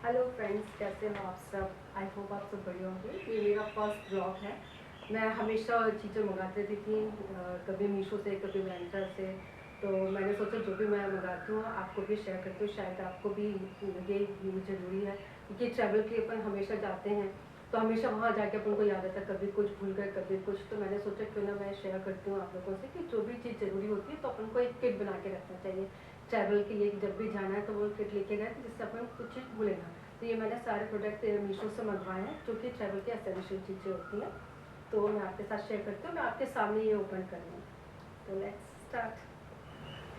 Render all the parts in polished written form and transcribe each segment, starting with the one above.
Hello friends, कैसे हो आप सब। आई होप आप सब बढ़िया होंगे। ये मेरा फर्स्ट ब्लॉग है। मैं हमेशा चीज़ें मंगाती रहती थी, कभी मीशो से कभी मिंत्रा से। तो मैंने सोचा जो भी मैं मंगाती हूँ आपको भी शेयर करती हूँ, शायद आपको भी लगे ये ज़रूरी है। क्योंकि ट्रैवल के अपन हमेशा जाते हैं तो हमेशा वहाँ जाके अपन को याद आता है, कभी कुछ भूल गए कभी कुछ। तो मैंने सोचा क्यों ना मैं शेयर करती हूँ आप लोगों से कि जो भी चीज़ ज़रूरी होती है तो अपन को एक किट बना के रखना चाहिए ट्रैवल के लिए। जब भी जाना है तो वो किट लेके गए जिससे अपन कुछ चीज़ भूले ना। तो ये मैंने सारे प्रोडक्ट मीशो से मंगवाए हैं जो कि ट्रैवल के एसेंशियल चीज़ें होती हैं। तो मैं आपके साथ शेयर करती हूँ, मैं आपके सामने ये ओपन कर रही हूँ। तो लेट्स स्टार्ट।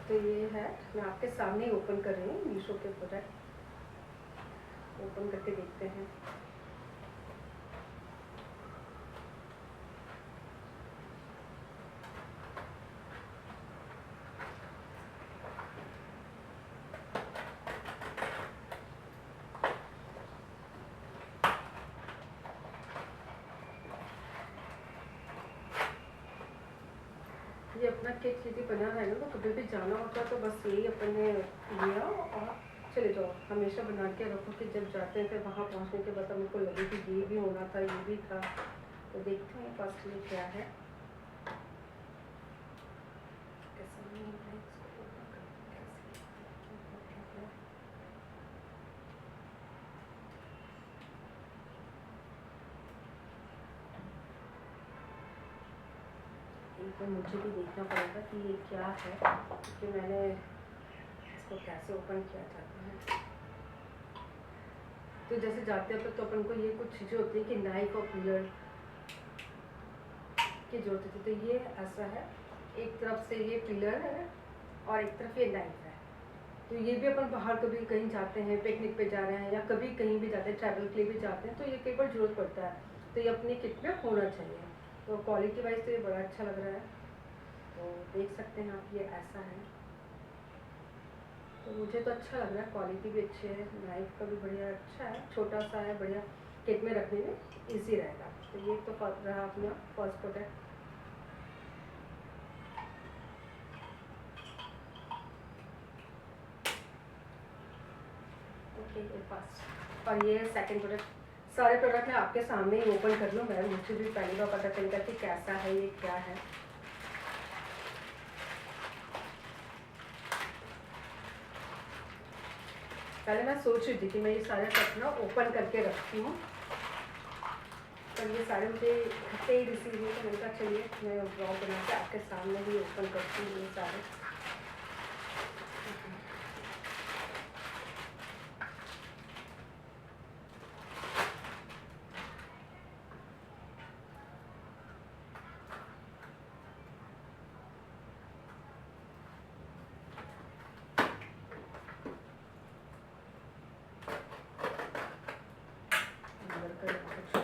तो ये है, मैं आपके सामने ही ओपन कर रही हूँ मीशो के प्रोडक्ट। ओपन करके देखते हैं। ये अपना किट यदि बना है ना, तो कभी भी जाना होता है तो बस यही अपन ने लिया और चले जाओ। हमेशा बना के रखो कि जब जाते हैं फिर वहाँ पहुँचने के बाद हमको लगे कि ये भी होना था, ये भी था। तो देखते हैं फर्स्ट ये क्या है। कैसा नहीं है इसको open करते हैं, कैसे? तो मुझे भी देखना पड़ेगा कि ये क्या है, क्योंकि मैंने इसको कैसे ओपन किया जाता है। तो जैसे जाते हैं तो अपन को ये कुछ चीज़ें होती है कि नाइफ और पिलर की जरूरत होती है। तो ये ऐसा है, एक तरफ से ये पिलर है और एक तरफ ये नाइफ है। तो ये भी अपन बाहर कभी कहीं जाते हैं, पिकनिक पे जा रहे हैं या कभी कहीं भी जाते हैं, ट्रैवल के लिए भी जाते हैं, तो ये कई बार जरूरत पड़ता है। तो ये अपनी किट में होना चाहिए। तो क्वालिटी वाइज तो ये बड़ा अच्छा लग रहा है। तो देख सकते हैं आप, ये ऐसा है। तो मुझे तो अच्छा लग रहा है, क्वालिटी भी अच्छी है, नाइफ का भी बढ़िया अच्छा है, छोटा सा है, बढ़िया किट में रखने में इजी रहेगा। तो ये तो रहा अपना फर्स्ट प्रोडक्ट। ओके, ये फर्स्ट। और ये सेकंड प्रोडक्ट। सारे प्रोडक्ट मैं आपके सामने ही ओपन कर लूँ, मैं मुझे भी पहले बार पता चलेगा कि कैसा है, ये क्या है। पहले मैं सोच रही थी कि मैं ये सारे सब ना ओपन करके रखती हूँ, पर ये सारे मुझे इकट्ठे ही रिसीव हुए। तो मैंने कहा चलिए मैं ब्लॉग बना के आपके सामने ही ओपन करती हूँ ये सारे।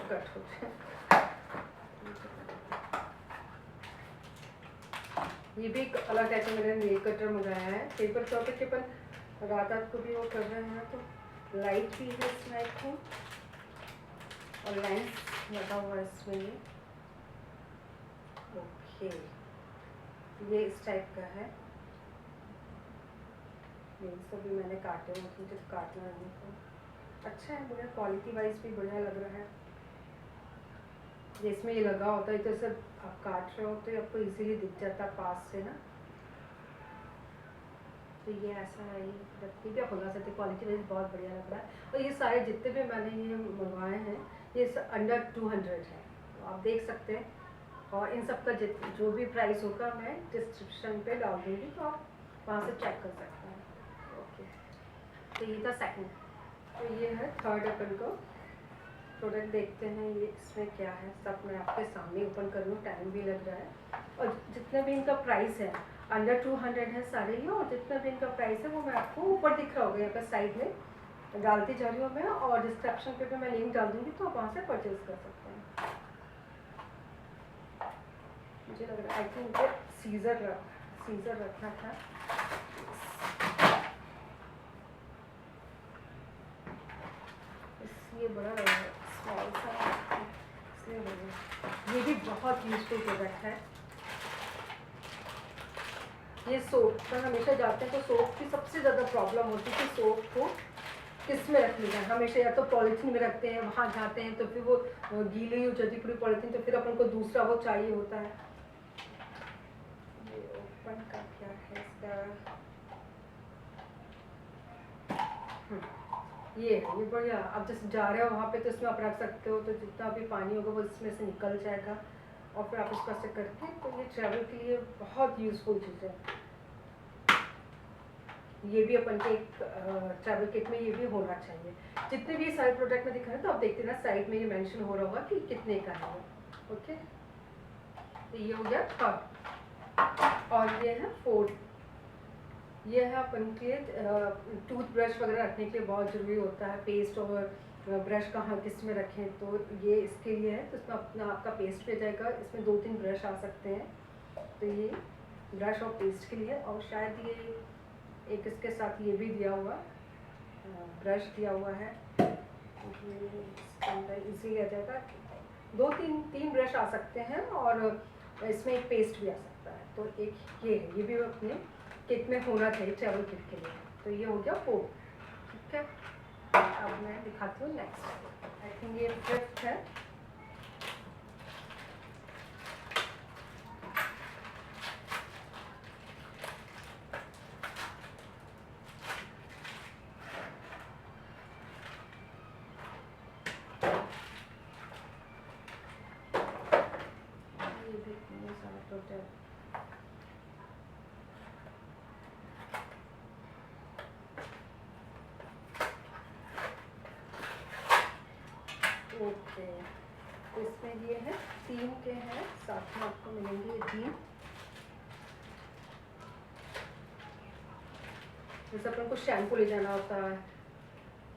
कट हो जाए। ये भी एक अलग टाइप का मैंने नेल कटर मंगाया है। पेपर चौके के अपन रात को भी वो कर रहे हैं, तो लाइट भी है इसमें एक को, और लेंस लगा हुआ है इसमें ये। ओके, ये इस टाइप का है। नेल्स तो भी मैंने काटे हुए थे, जब काटना नहीं तो अच्छा है, बढ़िया क्वालिटी वाइज भी बढ़िया लग रहा है। जिसमें ये लगा होता है तो सब आप काट रहे हो तो आपको इजीली दिख जाता है पास से ना। तो ये ऐसा है, ये भी आप मंगा सकते, क्वालिटी वाइज बहुत बढ़िया लग रहा है। और ये सारे जितने भी मैंने ये मंगवाए हैं ये अंडर 200 है, तो आप देख सकते हैं। और इन सब का जो भी प्राइस होगा मैं डिस्क्रिप्शन पे डाल दूँगी, तो आप वहाँ से चेक कर सकते हैं। ओके, तो ये था सेकंड। तो ये है थर्ड अपन को प्रोडक्ट। देखते हैं ये इसमें क्या है, सब मैं आपके सामने ओपन कर लूँ, टाइम भी लग रहा है। और जितना भी इनका प्राइस है अंडर 200 है सारे ही, और जितना भी इनका प्राइस है वो मैं आपको ऊपर दिख रहा होगा यहाँ पर साइड में डालती जा रही हूँ मैं, और डिस्क्रिप्शन पे भी मैं लिंक डाल दूँगी, तो आप वहाँ से परचेज कर सकते हैं। मुझे लग रहा है आई थिंक मुझे सीज़र रखना था। ये बड़ा लग रहा है, स्मॉल सा इसलिए हो गया। ये भी बहुत यूजफुल प्रोडक्ट है। ये सोप पर हमेशा जाते हैं तो सोप की सबसे ज़्यादा प्रॉब्लम होती है कि सोप को किस में रखनी है, हमेशा या तो पॉलीथीन में रखते हैं, वहाँ जाते हैं तो फिर वो गीली हो जाती पूरी पॉलीथीन, तो फिर अपन को दूसरा वो चाहिए होता है। ये ओपन का क्या है इसका, ये है, ये बढ़िया। आप जैसे जा रहे हो वहाँ पे तो इसमें आप रख सकते हो, तो जितना भी पानी होगा वो इसमें से निकल जाएगा, और फिर आप इसको ऐसे करके, तो ये ट्रैवल के लिए बहुत यूज़फुल चीज़ है। ये भी अपन के एक ट्रैवल किट में ये भी होना चाहिए। जितने भी सारे प्रोडक्ट में दिखा रहे हैं तो आप देखते ना साइड में ये मेंशन हो रहा होगा कि कितने का है वो। ओके, तो ये हो गया थर्ड, और ये है फोर्थ। ये है अपन के टूथब्रश वगैरह रखने के लिए बहुत ज़रूरी होता है, पेस्ट और ब्रश कहाँ किस में रखें, तो ये इसके लिए है। तो इसमें अपना आपका पेस्ट पे जाएगा, इसमें 2-3 ब्रश आ सकते हैं, तो ये ब्रश और पेस्ट के लिए। और शायद ये एक इसके साथ ये भी दिया हुआ ब्रश दिया हुआ है, इसके अंदर इजीली आ जाएगा। 2-3 ब्रश आ सकते हैं, और इसमें एक पेस्ट भी आ सकता है। तो एक ये है, ये भी अपने किट में होना चाहिए ट्रैवल किट के लिए। तो ये हो गया 4, ठीक है। अब मैं दिखाती हूँ नेक्स्ट, आई थिंक ये 5th है। ये भी इतने सारे प्रोडक्ट, ओके। तो इसमें ये है 3 के हैं, साथ में आपको मिलेंगे 3। जैसे अपन को शैम्पू ले जाना होता है,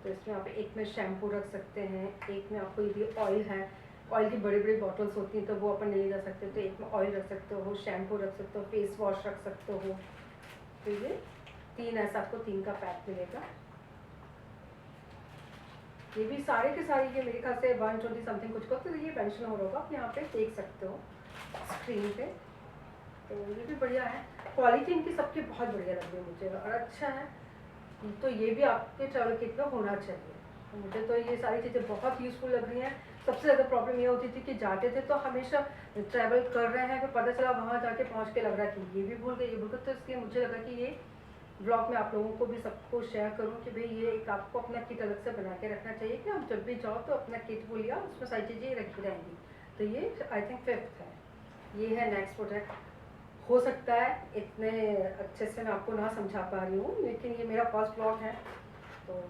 तो इसमें आप एक में शैम्पू रख सकते हैं, एक में आपको यदि ऑयल है, ऑयल की बड़ी बड़ी बॉटल्स होती हैं तो वो अपन ले जा सकते हो, तो एक में ऑयल रख सकते हो, शैम्पू रख सकते हो, फेस वॉश रख सकते हो। तो ये 3 ऐसा आपको 3 का पैक मिलेगा। ये भी सारे के सारे ये मेरे ख्याल से 120 समथिंग कुछ का, तो ये मेंशन हो रहा होगा, आप यहाँ पे देख सकते हो स्क्रीन पे। तो ये भी बढ़िया है, क्वालिटी इनकी सबकी बहुत बढ़िया लग रही है मुझे, और अच्छा है। तो ये भी आपके ट्रैवल किट में होना चाहिए। तो मुझे तो ये सारी चीज़ें बहुत यूज़फुल लग रही हैं। सबसे ज़्यादा प्रॉब्लम ये होती थी कि जाते थे तो हमेशा ट्रैवल कर रहे हैं, फिर पता चला वहाँ जाके पहुँच के लग रहा है कि ये भी भूल गए, ये भूल गए। तो इसलिए मुझे लगा कि ये ब्लॉग में आप लोगों को भी सबको शेयर करूँ कि भाई ये एक आपको अपना किट अलग से बना के रखना चाहिए, कि आप जब भी जाओ तो अपना किट वो लिया, उसमें सारी चीज़ें रखी रहेंगी। तो ये आई थिंक 5th है। ये है नेक्स्ट प्रोडक्ट। हो सकता है इतने अच्छे से मैं आपको ना समझा पा रही हूँ, लेकिन ये मेरा फर्स्ट ब्लॉग है, तो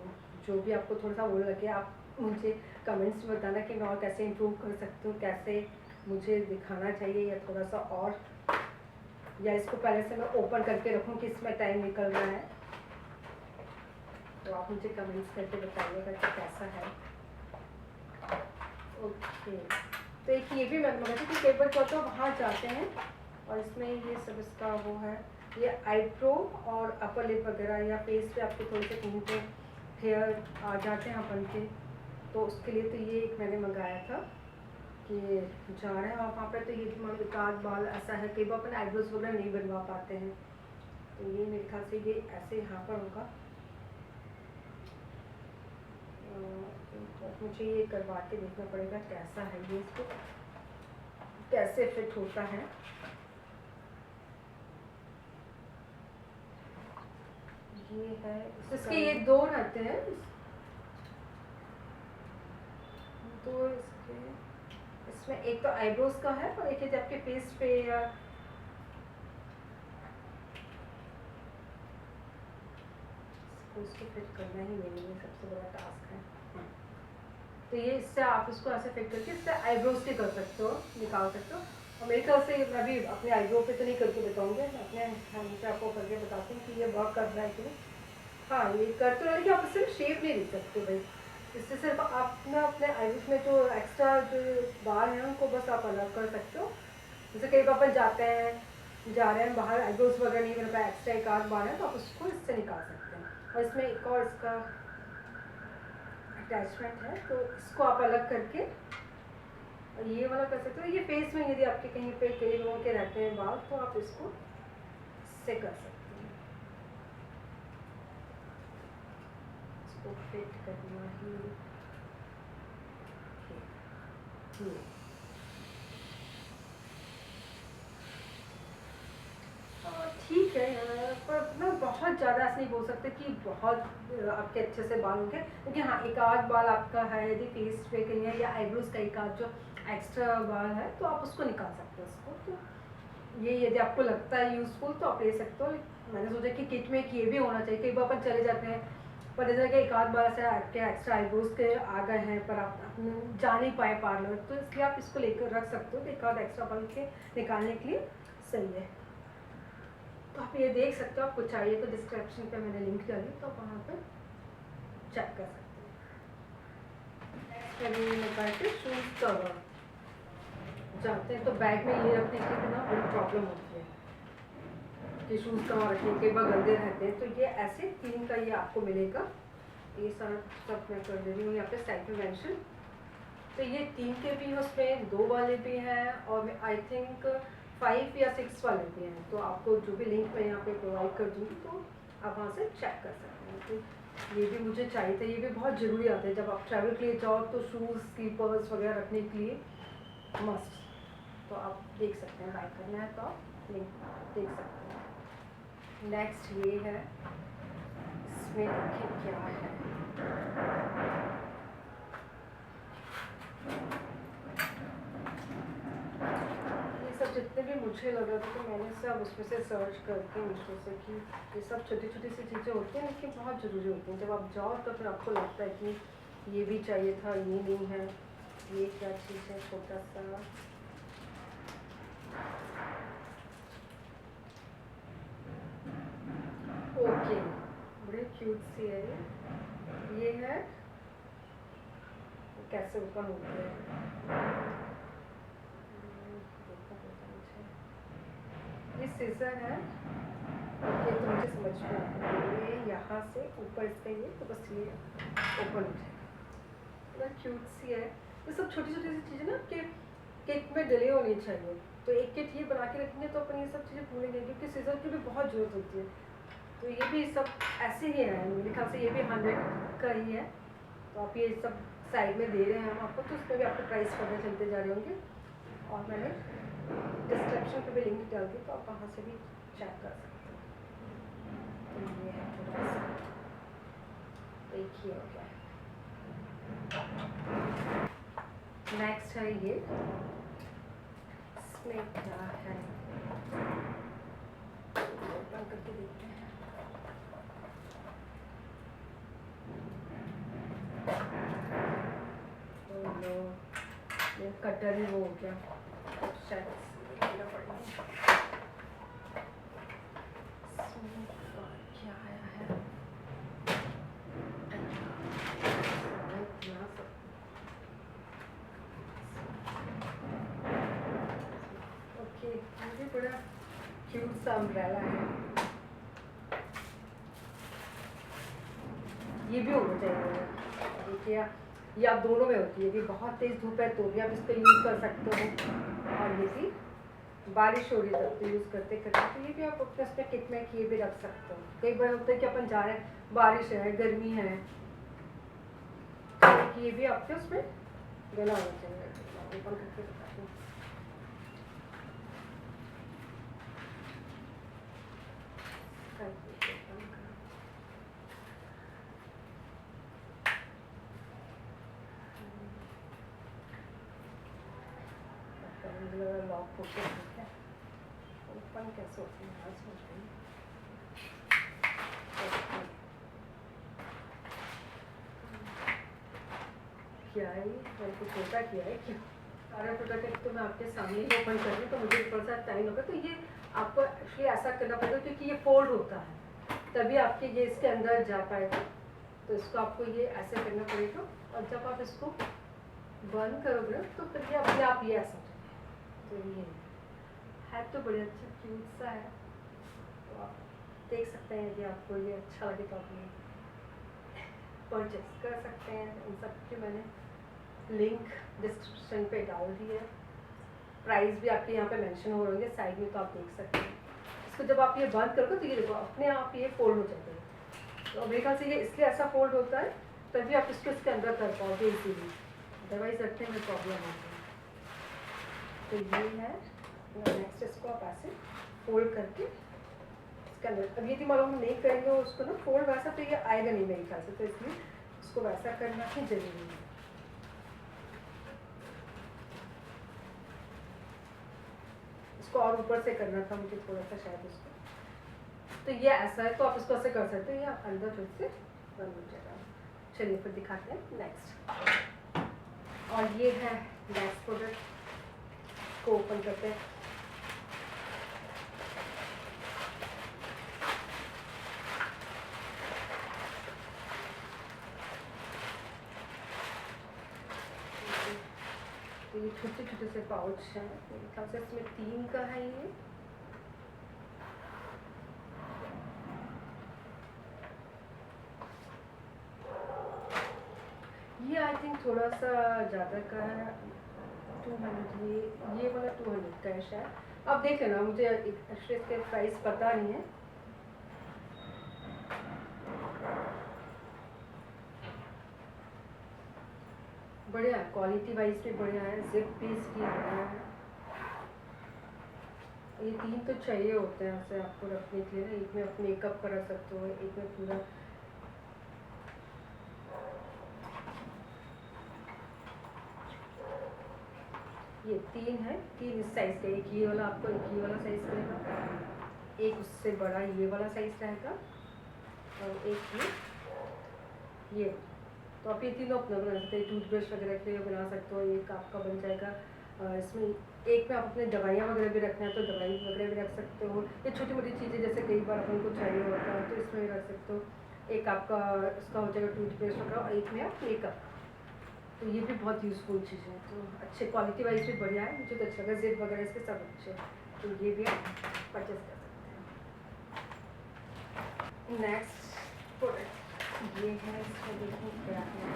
जो भी आपको थोड़ा सा वो लगे आप मुझे कमेंट्स में बताना कि मैं और कैसे इम्प्रूव कर सकती हूँ, कैसे मुझे दिखाना चाहिए, या थोड़ा सा और, या इसको पहले से मैं ओपन करके रखूँ कि इसमें टाइम निकल रहा है। तो आप मुझे कमेंट्स करके बताइएगा कि कैसा है। ओके, तो एक ये भी मैं मंगाई थी कि कई बार क्या होता है वहाँ जाते हैं और इसमें ये सब इसका वो है, ये आईब्रो और अपर लिप वगैरह या फेस पे आपके थोड़े से कहीं पे हेयर आ जाते हैं अपन के, तो उसके लिए तो ये एक मैंने मंगाया था कि जा रहे हैं वहाँ पे, तो ये मान लो काट बाल ऐसा है, कई बार अपन आईब्रोज वगैरह नहीं बनवा पाते हैं, तो ये मेरे ख्याल से ये ऐसे यहाँ पर होगा। तो मुझे ये करवा के देखना पड़ेगा कैसा है ये, इसको कैसे फिट होता है। ये है, इसके ये 2 रहते हैं, तो इसके इसमें एक तो आईब्रोज का है और एक है आपके फेस पे, या इसको फिट करना ही मेरे लिए सबसे बड़ा टास्क है। तो ये इससे आप इसको ऐसे फिट करके इससे आईब्रोज भी कर सकते हो, निकाल सकते हो। और मेरे ख्याल से मैं भी अपने आईब्रो पे तो नहीं करके बताऊंगी, अपने हैंड पे आपको करके बताती हूँ कि ये वर्क कर रहा है कि नहीं। हाँ, ये कर तो रहा है कि आप सिर्फ शेप नहीं देख सकते भाई, इससे सिर्फ आप ना अपने आईब्रोज में जो एक्स्ट्रा जो बाल हैं उनको बस आप अलग कर सकते हो। जैसे कई बार अपन जाते हैं, जा रहे हैं बाहर, आईब्रोज वगैरह नहीं बन पाए, एक्स्ट्रा एक आध बाल है, तो आप उसको इससे निकाल सकते हैं। और इसमें एक और इसका अटैचमेंट है, तो इसको आप अलग करके और ये वाला कर सकते हो। ये फेस में यदि आपके कहीं पे कई लोगों के रहते हैं बाल, तो आप इसको इससे कर सकते हैं, इसको इसको फिट करना ही ठीक है, पर ना बहुत ज़्यादा ऐसे नहीं बोल सकते कि बहुत आपके अच्छे से बाल होंगे, क्योंकि हाँ एक आध बाल आपका है यदि फेस पे कहीं है या आईब्रोज का एक आध जो एक्स्ट्रा बाल है तो आप उसको निकाल सकते हो उसको। तो ये यदि आपको लगता है यूज़फुल तो आप ले सकते हो। मैंने सोचा कि किट में एक ये भी होना चाहिए, कई बार अपन चले जाते हैं पर जैसे कि एक आध बार से आपके एक्स्ट्रा आईब्रोज के आ गए हैं पर आप जा नहीं पाए पार्लर, तो इसलिए आप इसको लेकर रख सकते हो कि एक आध एक्स्ट्रा बाल के निकालने के लिए सही है। तो आप ये देख सकते हो, आपको चाहिए तो डिस्क्रिप्शन पे मैंने लिंक डाली तो आप वहाँ पर चेक कर सकते हैं। शूज़ कवर जाते हैं तो बैग में ये रखने की भी ना बड़ी प्रॉब्लम होती है कि शूज़ कवर रखने के बाद गंदे रहते हैं, तो ये ऐसे 3 का ये आपको मिलेगा। ये सारा सब मैं कर दे रही हूँ यहाँ पे साइड में मेंशन। तो ये 3 के भी हैं, उसमें 2 वाले भी हैं और आई थिंक 5 या 6 वाले भी हैं। तो आपको जो भी लिंक मैं यहाँ पे प्रोवाइड कर दूँगी तो आप वहाँ से चेक कर सकते हैं। तो ये भी मुझे चाहिए था, ये भी बहुत ज़रूरी आता है जब आप ट्रैवल के लिए जाओ तो शूज़ स्लीपर्स वगैरह रखने के लिए मस्ट। तो आप देख सकते हैं, बाय करना है तो आप लिंक देख सकते हैं। नेक्स्ट ये है, इसमें देखिए क्या है। सब जितने भी मुझे लग रहा था तो मैंने सब उसमें से सर्च करके मीशो से कि ये सब छोटी छोटी सी चीज़ें होती हैं लेकिन बहुत ज़रूरी होती हैं। जब आप जाओ तो फिर आपको लगता है कि ये भी चाहिए था, ये नहीं है, ये क्या चीज़ है। छोटा सा ओके, बड़े क्यूट सी है ये है, कैसे ओपन होती है ये सीजर है। ओके, तो मुझे समझ में आता है, ये यहाँ से ऊपर इसका ये तो बस ये ओपन हो जाएगा। बड़ा क्यूट सी है। ये सब छोटी छोटी सी चीज़ें ना कि केक में डिले होनी चाहिए, तो एक किट ये बना के रखेंगे तो अपन ये सब चीज़ें भूलेंगे, क्योंकि सीजर की भी बहुत ज़रूरत होती है। तो ये भी सब ऐसे ही है, मेरे ख्याल से ये भी 100 का ही है। तो आप ये सब साइड में दे रहे हैं हम आपको, तो उसमें भी आपको प्राइस पता चलते जा रहे होंगे और मैंने डिस्क्रिप्शन पे भी लिंक डाल दी तो आप वहाँ से भी चेक कर सकते हैं। तो ये है थोड़ा सा देखिए हो गया। नेक्स्ट है ये, इसमें क्या है ओपन करके देखते हैं। ये कटर ही वो हो गया, शायद क्या आया है। ओके, मुझे बड़ा क्यूट सा अम्ब्रेला है, ये भी होना चाहिए। देखिए ये आप दोनों में होती है, ये बहुत तेज़ धूप है तो भी आप इस पर यूज़ कर सकते हो, और ये भी बारिश हो रही है तब तो यूज़ करते करते, तो ये भी आप अपने उस पर किट में किए भी रख सकते हो। कई बार होता है कि अपन जा रहे हैं, बारिश है, गर्मी है, तो ये भी आपके उसमें गला होना चाहिए। ओपन करके दिखाती हूँ। लॉक होके ठीक है, ओपन कैसे होती है आज समझ गई। क्या है मैंने कुछ छोटा किया है क्या, सारा प्रोडक्ट तो मैं आपके सामने ही ओपन कर रही हूँ, तो मुझे थोड़ा सा टाइम होगा। तो ये आपको एक्चुअली ऐसा करना पड़ेगा क्योंकि ये फोल्ड होता है तभी आपके ये इसके अंदर जा पाएगा। तो इसको आपको ये ऐसे करना पड़ेगा और जब आप इसको बंद करोगे तो फिर ये अपने आप ये ऐसा तो ये है तो बड़े अच्छा क्यूट सा है। तो आप देख सकते हैं, यदि आपको ये अच्छा लगे तो आप ये परचेस कर सकते हैं। इन सब की मैंने लिंक डिस्क्रिप्शन पे डाल दी है, प्राइस भी आपके यहाँ पे मेंशन हो रही है साइड में, तो आप देख सकते हैं। इसको जब आप ये बंद करोगे तो ये देखो अपने आप ये फोल्ड हो जाते हैं, तो मेरे ख्याल से ये इसलिए ऐसा फोल्ड होता है, तभी आप इसको इसके अंदर कर पाओगे इजीली, अदरवाइज रखने में प्रॉब्लम होती है। तो ये है नेक्स्ट, इसको आप ऐसे फोल्ड करके इसके अंदर, अब यदि मालूम हम नहीं करेंगे उसको ना फोल्ड वैसा, तो ये आएगा नहीं मेरे ख्याल से, तो इसलिए उसको वैसा करना ही जरूरी है। इसको और ऊपर से करना था मुझे थोड़ा सा शायद इसको, तो ये ऐसा है, तो आप इसको ऐसे कर सकते हो, ये आप अंदर फिर से बंद हो जाएगा। चलिए फिर दिखाते हैं नेक्स्ट। और ये है नेक्स्ट प्रोडक्ट, को ओपन करते हैं। तो ये छोटे छोटे से पाउच हैं, मेरे ख्याल से इसमें 3 का है ये आई थिंक थोड़ा सा ज़्यादा का है, 200, ये वाला 200 का है शायद, आप देख लेना, मुझे एक्चुअली इसके प्राइस पता नहीं है। बढ़िया है, क्वालिटी वाइज भी बढ़िया है, जिप भी इसकी बढ़िया है। ये 3 तो चाहिए होते हैं ऐसे आपको रखने के लिए ना, एक में आप मेकअप करा सकते हो, एक में पूरा ये 3 है, 3 इस साइज़ का, एक ये वाला आपको, एक ये वाला साइज़ रहेगा, एक उससे बड़ा ये वाला साइज़ रहेगा, और एक ये। तो आप ये तीनों अपना बना सकते हैं, टूथब्रश वगैरह के लिए बना सकते हो, एक आपका बन जाएगा। इसमें एक में आप अपने दवाइयाँ वगैरह भी रखना है तो दवाई वगैरह भी रख सकते हो, ये छोटी मोटी चीज़ें जैसे कई बार अपन को चाहिए होता है तो इसमें भी रख सकते हो। एक आपका इसका हो जाएगा टूथपेस्ट वगैरह, और एक में आप मेकअप, तो ये भी बहुत यूज़फुल चीज़ है। तो अच्छे क्वालिटी वाइज भी बढ़िया है, मुझे तो अच्छा लगा, जिप वगैरह इसके सब अच्छे हैं, तो ये भी आप परचेज कर सकते हैं। नेक्स्ट प्रोडक्ट ये है, इसमें देखो क्या है,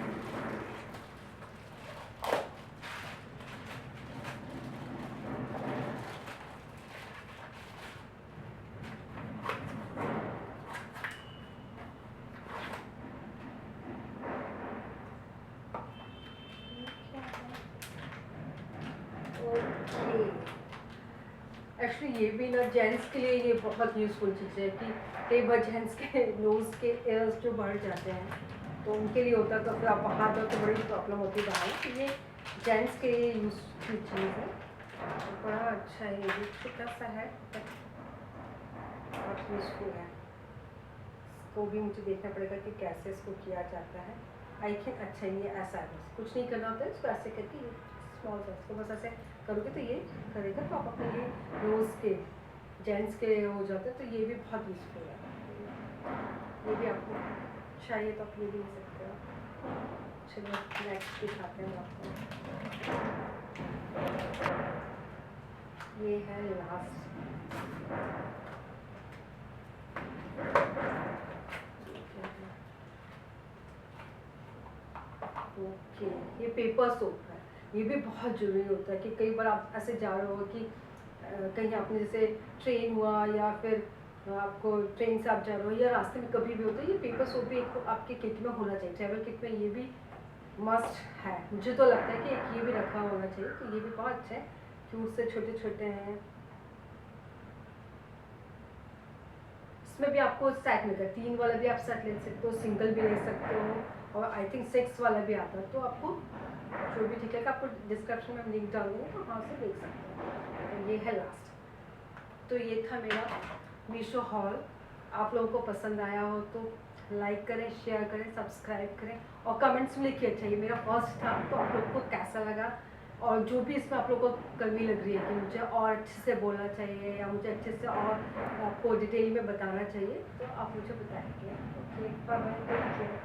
एक्चुअली ये भी ना जेंट्स के लिए ये बहुत यूज़फुल चीज़ है कि कई बार जेंट्स के नोज़ के एयर्स जो बढ़ जाते हैं तो उनके लिए होता है, तो फिर आप बाहर जाओ तो बड़ी प्रॉब्लम होती है बाहर, तो ये जेंट्स के लिए यूज़फुल चीज़ है, बड़ा अच्छा है, ये छोटा सा है बहुत यूज़फुल है। इसको भी मुझे देखना पड़ेगा कि कैसे इसको किया जाता है। आई थिंक अच्छा ये ऐसा है, बस कुछ नहीं करना होता है, इसको ऐसे करके ये स्मॉल सा इसको बस ऐसे करोगे तो ये करेगा, तो आप अपने ये रोज़ के जेंट्स के हो जाते हैं, तो ये भी बहुत यूज़फुल है। ये भी आपको चाहिए तो आप ये भी ले सकते हो। चलो नेक्स्ट दिखाते हैं आपको, ये है लास्ट, ओके ये पेपर सोप है, ये भी बहुत ज़रूरी होता है कि कई बार आप ऐसे जा रहे हो कि कहीं आपने जैसे ट्रेन हुआ या फिर आपको ट्रेन से आप जा रहे हो या रास्ते में कभी भी होता है, ये पेपर सोप भी एक आपके किट में होना चाहिए, ट्रैवल किट में ये भी मस्ट है। मुझे तो लगता है कि एक ये भी रखा होना चाहिए, तो ये भी बहुत अच्छा है, क्यूट से छोटे छोटे हैं। इसमें भी आपको सेट मिलता है, 3 वाला भी आप सेट ले सकते हो, सिंगल भी ले सकते हो, और आई थिंक 6 वाला भी आता है, तो आपको जो भी ठीक है, आपको डिस्क्रिप्शन में लिंक डाल दूँगी, तो वहाँ से देख सकते हो। तो ये है लास्ट, तो ये था मेरा मीशो हॉल। आप लोगों को पसंद आया हो तो लाइक करें, शेयर करें, सब्सक्राइब करें, और कमेंट्स में लिखिए अच्छा ये मेरा फर्स्ट था तो आप लोग को कैसा लगा, और जो भी इसमें आप लोग को कमी लग रही है कि मुझे और अच्छे से बोलना चाहिए या मुझे अच्छे से और आपको डिटेल में बताना चाहिए, तो आप मुझे बताएंगे। Okay bye bye, take care.